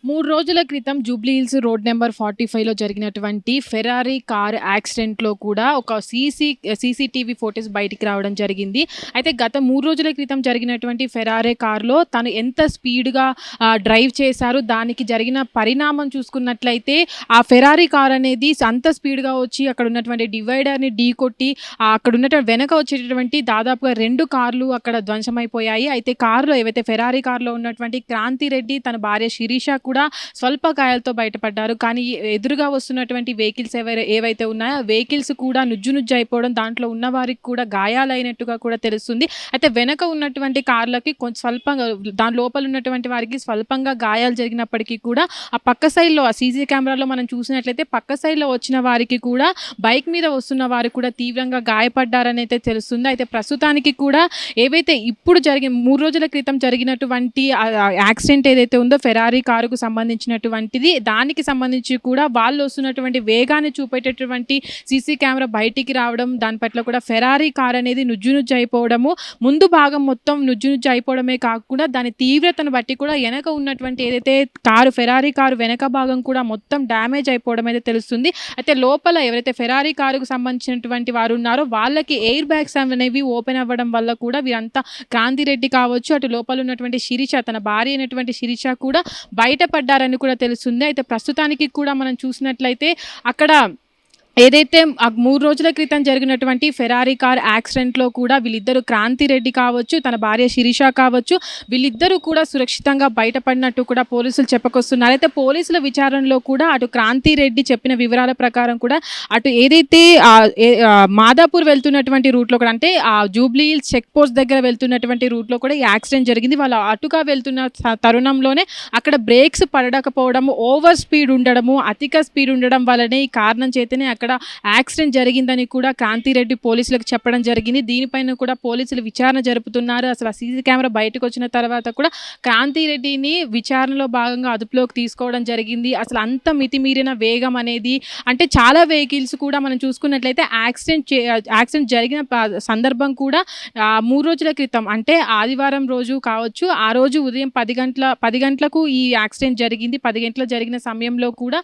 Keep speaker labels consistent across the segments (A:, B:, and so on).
A: 3 రోజుల క్రితం Jubilee Hills road number 45లో జరిగినటువంటి ఫెరారీ కార్ యాక్సిడెంట్‌లో కూడా ఒక సీసీటీవీ ఫుటేజ్ బయటికి రావడం జరిగింది. అయితే గత 3 రోజుల క్రితం జరిగినటువంటి ఫెరారీ కార్‌లో తను ఎంత స్పీడ్‌గా డ్రైవ్ చేశారు, దానికి జరిగిన పరిణామం చూసుకున్నట్లయితే ఆ ఫెరారీ కార్ అనేది అంత స్పీడ్‌గా వచ్చి అక్కడ ఉన్నటువంటి డివైడర్‌ని ఢీకొట్టి అక్కడ ఉన్నటువంటి వెనక వచ్చేటటువంటి దాదాపుగా 2 కార్లు అక్కడ ధ్వంసమైపోయాయి. అయితే కారులో ఏవైతే ఫెరారీ కార్‌లో ఉన్నటువంటి క్రాంతి రెడ్డి, తన భార్య శిరీష కూడా స్వల్ప గాయాలతో బయటపడ్డారు. కానీ ఎదురుగా వస్తున్నటువంటి వెహికల్స్ ఏవైతే ఉన్నాయో వెహికల్స్ కూడా నుజ్జు అయిపోవడం, దాంట్లో ఉన్న వారికి కూడా గాయాలైనట్టుగా కూడా తెలుస్తుంది. అయితే వెనక ఉన్నటువంటి కార్లకి కొంచెం స్వల్పంగా, దాని లోపల ఉన్నటువంటి వారికి స్వల్పంగా గాయాలు జరిగినప్పటికీ కూడా ఆ పక్క సైడ్లో, ఆ సీసీ కెమెరాలో మనం చూసినట్లయితే పక్క సైడ్లో వచ్చిన వారికి కూడా, బైక్ మీద వస్తున్న వారు కూడా తీవ్రంగా గాయపడ్డారని అయితే తెలుస్తుంది. అయితే ప్రస్తుతానికి కూడా ఏవైతే ఇప్పుడు 3 రోజుల క్రితం జరిగినటువంటి యాక్సిడెంట్ ఏదైతే ఉందో ఫెరారీ కారుకు సంబంధించినటువంటిది, దానికి సంబంధించి కూడా వాళ్ళు వస్తున్నటువంటి వేగాన్ని చూపేటటువంటి సీసీ కెమెరా బయటికి రావడం, దాని పట్ల కూడా ఫెరారీ కార్ అనేది నుజ్జు అయిపోవడము, ముందు భాగం మొత్తం నుజ్జు అయిపోవడమే కాకుండా దాని తీవ్రతను బట్టి కూడా వెనక ఉన్నటువంటి ఏదైతే ఫెరారీ కారు వెనక భాగం కూడా మొత్తం డ్యామేజ్ అయిపోవడం అయితే తెలుస్తుంది. అయితే లోపల ఎవరైతే ఫెరారీ కారుకు సంబంధించినటువంటి వారు ఉన్నారో వాళ్ళకి ఎయిర్ బ్యాగ్స్ అనేవి ఓపెన్ అవ్వడం వల్ల కూడా వీరంతా క్రాంతిరెడ్డి కావచ్చు, అటు లోపల ఉన్నటువంటి శిరీష, తన భార్య అయినటువంటి శిరీష కూడా బయటపడ్డారని కూడా తెలుస్తుంది. అయితే ప్రస్తుతానికి కూడా మనం చూసినట్లయితే అక్కడ ఏదైతే 3 రోజుల క్రితం జరిగినటువంటి ఫెరారీ కార్ యాక్సిడెంట్లో కూడా వీళ్ళిద్దరూ క్రాంతిరెడ్డి కావచ్చు, తన భార్య శిరీష కావచ్చు, వీళ్ళిద్దరూ కూడా సురక్షితంగా బయటపడినట్టు కూడా పోలీసులు చెప్పుకొస్తున్నారు. అయితే పోలీసుల విచారణలో కూడా అటు క్రాంతిరెడ్డి చెప్పిన వివరాల ప్రకారం కూడా అటు ఏదైతే మాదాపూర్ వెళ్తున్నటువంటి రూట్లో కూడా, అంటే ఆ జూబ్లీహిల్స్ చెక్ పోస్ట్ దగ్గర వెళ్తున్నటువంటి రూట్లో కూడా ఈ యాక్సిడెంట్ జరిగింది. వాళ్ళు అటుగా వెళ్తున్న తరుణంలోనే అక్కడ బ్రేక్స్ పడకపోవడము, ఓవర్ స్పీడ్ ఉండడము, అధిక స్పీడ్ ఉండడం వల్లనే ఈ కారణం చేతనే అక్కడ యాక్సిడెంట్ జరిగిందని కూడా క్రాంతిరెడ్డి పోలీసులకు చెప్పడం జరిగింది. దీనిపైన కూడా పోలీసులు విచారణ జరుపుతున్నారు. అసలు ఆ సీసీ కెమెరా బయటకు వచ్చిన తర్వాత కూడా క్రాంతిరెడ్డిని విచారణలో భాగంగా అదుపులోకి తీసుకోవడం జరిగింది. అసలు అంత మితిమీరిన వేగం అనేది, అంటే చాలా వెహికల్స్ కూడా మనం చూసుకున్నట్లయితే యాక్సిడెంట్ జరిగిన సందర్భం కూడా 3 రోజుల క్రితం, అంటే ఆదివారం రోజు కావచ్చు, ఆ రోజు ఉదయం 10 గంటలకు ఈ యాక్సిడెంట్ జరిగింది. 10 గంటల జరిగిన సమయంలో కూడా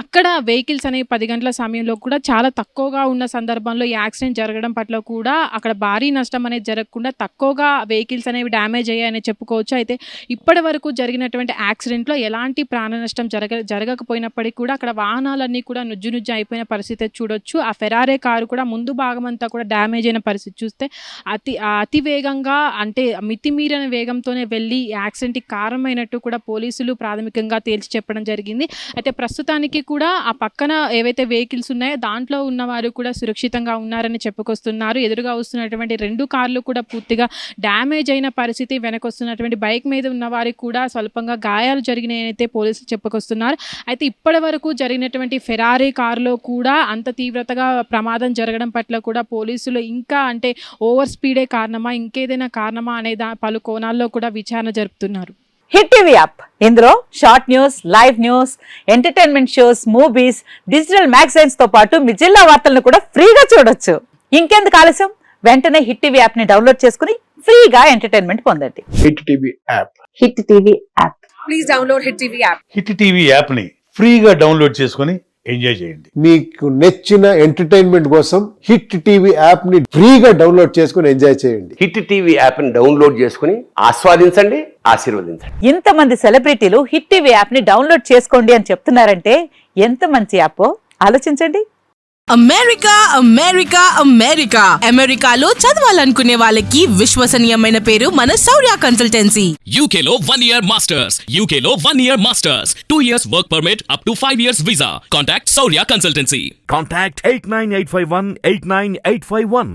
A: అక్కడ వెహికల్స్ అనేవి 10 గంటల సమయంలో కూడా చాలా తక్కువగా ఉన్న సందర్భంలో ఈ యాక్సిడెంట్ జరగడం పట్ల కూడా అక్కడ భారీ నష్టం అనేది జరగకుండా తక్కువగా వెహికల్స్ అనేవి డ్యామేజ్ అయ్యాయని చెప్పుకోవచ్చు. అయితే ఇప్పటి వరకు జరిగినటువంటి యాక్సిడెంట్లో ఎలాంటి ప్రాణ నష్టం జరగకపోయినప్పటికీ కూడా అక్కడ వాహనాలన్నీ కూడా నుజ్జు అయిపోయిన పరిస్థితి చూడొచ్చు. ఆ ఫెరారీ కారు కూడా ముందు భాగం అంతా కూడా డ్యామేజ్ అయిన పరిస్థితి చూస్తే అతి వేగంగా, అంటే మితిమీరిన వేగంతోనే వెళ్ళి యాక్సిడెంట్కి కారణమైనట్టు కూడా పోలీసులు ప్రాథమికంగా తేల్చి చెప్పడం జరిగింది. అయితే ప్రస్తుతానికి కూడా ఆ పక్కన ఏవైతే వెహికల్స్ ఉన్నాయో దాంట్లో ఉన్నవారు కూడా సురక్షితంగా ఉన్నారని చెప్పుకొస్తున్నారు. ఎదురుగా వస్తున్నటువంటి 2 కార్లు కూడా పూర్తిగా డ్యామేజ్ అయిన పరిస్థితి, వెనక వస్తున్నటువంటి బైక్ మీద ఉన్న వారికి కూడా స్వల్పంగా గాయాలు జరిగినాయని అయితే పోలీసులు చెప్పుకొస్తున్నారు. అయితే ఇప్పటి వరకు జరిగినటువంటి ఫెరారీ కారులో కూడా అంత తీవ్రతగా ప్రమాదం జరగడం పట్ల కూడా పోలీసులు ఇంకా, అంటే ఓవర్ స్పీడే కారణమా, ఇంకేదైనా కారణమా అనే పలు కోణాల్లో కూడా విచారణ జరుపుతున్నారు.
B: హిట్ టీవీ యాప్, ఇందులో short news, live news, entertainment shows, movies, digital magazines తో పాటు మీ జిల్లా వార్తలను కూడా ఫ్రీగా చూడొచ్చు. ఇంకెందుకు ఆలస్యం, వెంటనే హిట్ టీవీ యాప్ ని డౌన్లోడ్ చేసుకుని ఫ్రీగా ఎంటర్టైన్మెంట్ పొందండి.
C: Hit TV app,
B: hit TV app,
D: please download hit TV app.
E: Hit TV app ని ఫ్రీగా డౌన్లోడ్ చేసుకుని ఎంజాయ్ చేయండి.
C: మీకు నచ్చిన ఎంటర్టైన్మెంట్ కోసం హిట్ టీవీ యాప్ ని ఫ్రీగా డౌన్లోడ్ చేసుకుని ఎంజాయ్ చేయండి.
F: హిట్ టీవీ యాప్ ని డౌన్లోడ్ చేసుకుని ఆస్వాదించండి, ఆశీర్వదించండి.
B: ఇంతమంది సెలబ్రిటీలు హిట్ టీవీ యాప్ ని డౌన్లోడ్ చేసుకోండి అని చెప్తున్నారంటే ఎంత మంచి యాప్ ఆలోచించండి.
D: అమెరికా అమెరికా అమెరికా అమెరికాలో చదవాలనుకునే వాళ్ళకి విశ్వసనీయమైన పేరు మన శౌర్య కన్సల్టెన్సీ.
G: UK లో 1 year masters, UK లో 1 year masters, 2 years work permit up to 5 years visa. Contact Saurya Consultancy.
H: Contact 89851 89851.